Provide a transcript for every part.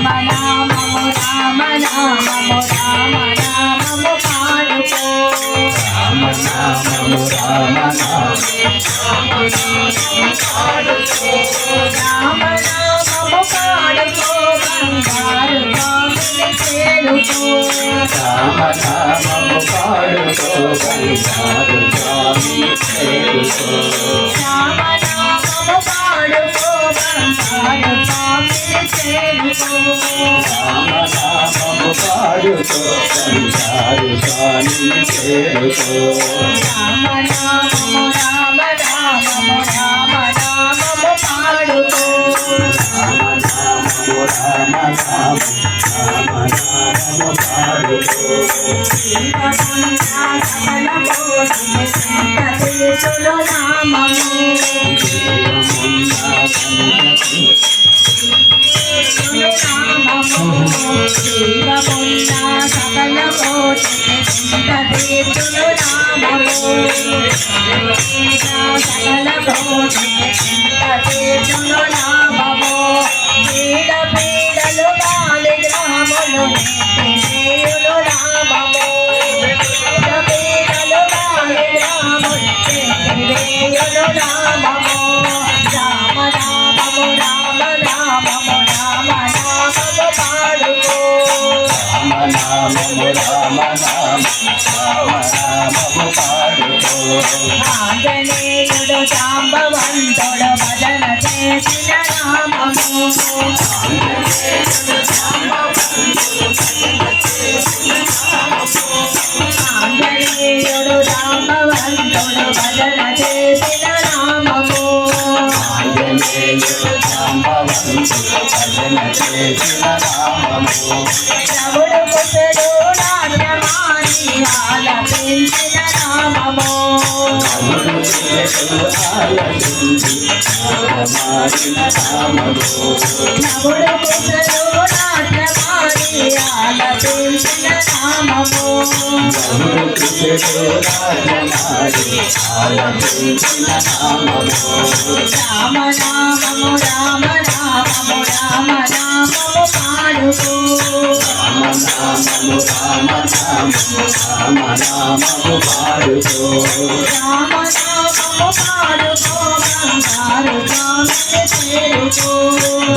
నామము రామ నామము రామ నామము పాడుకో రామ నామము రామ నామము పాడుకో రామ నామము పాడుకో బంగారు స్వామిని చేరుకో రామ నామము పాడుకో బంగారు స్వామిని చేరుకో రామ నామము పాడుకో బంగారు స్వామిని చేరుకో రామ నామము పాడుకో బంగారు స్వామిని చేరుకో రామ నామము రామ నామము రామ నామము పాడుకో రామ నామము రామ నామము రామ నామము పాడుకో జీవమున్నా సకల కోటిని చింతచేతులు నామము జీవమున్నా జీవమున్నా సకల కోటిని చింతచేతులు నామము సకల కోటిని చింతచేతులు నామము పీడ పీడలు గాలి గ్రామములు నిత్యసేయులు నామము పీడ పీడలు గాలి గ్రామములు నిత్యసేయులు నామము రామ నామము రామ నామము రామ నామము పాడుకో రామ నామము రామ నామము రామ నామము పాడుకో ఆంజనేయుడు జాంబవంతుడు భజన చేసిన నామము ఆంజనేయుడు జాంబవంతుడు భజన చేసిన నామము ఆంజనేయుడు జాంబవంతుడు భజన చేసిన నామము రవుడు కుశడు నాట్యమాని ఆలపించిన నామము రవుడు కుశడు ఆలపించి నాట్యమాడిన నామము రవుడు కుశడు నాట్యమాని ఆలపించిన నామము రవుడు కుశడు నాట్యమాడి ఆలపించిన నామము రామ నామము రామ నామము రామ నామము పాడుకో రామ నామము రామ నామము రామ నామము పాడుకో రామ నామము పాడుకో బంగారు స్వామిని చేరుకో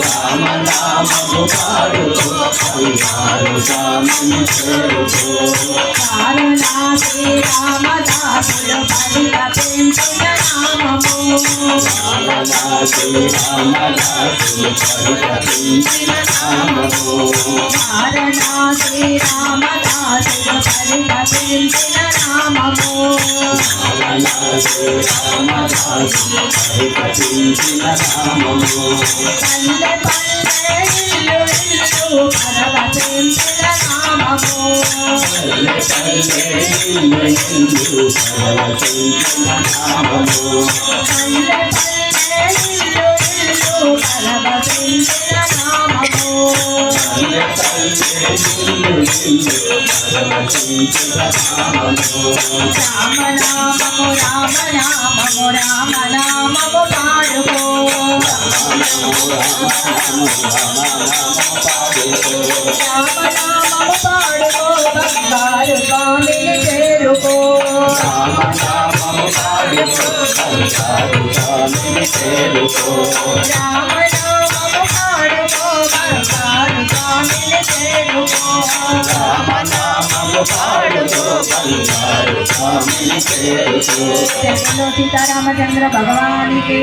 రామ నామము పాడుకో బంగారు స్వామిని చేరుకో వారణాసి రామదాసులు పరితపించిన నామము రామదాసి రామదాసులు పరితపించిన నామము వారణాసి రామదాసులు పరితపించిన నామము రామదాసి రామదాసులు పరితపించిన నామము పల్లె పల్లె ఇల్లు ఇల్లు పరవశించిన నామము పల్లె పల్లె ఇల్లు ఇల్లు పరవశించిన నామము పల్లె పల్లె ఇల్లు ఇల్లు పరవశించిన నామము పల్లె పల్లె ఇల్లు ఇల్లు పరవశించిన నామము రామ నామము రామ నామము రామ నామము పాడుకో రామ నామము పాడుకో బంగారు స్వామిని చేరుకో రామ నామము పాడుకో బంగారు స్వామిని చేరుకో రామ నామము పాడుకో బంగారు స్వామిని చేరుకో రామ నామము పాడుకో బంగారు స్వామిని చేరుకో జగలో సీతారామచంద్ర భగవానికి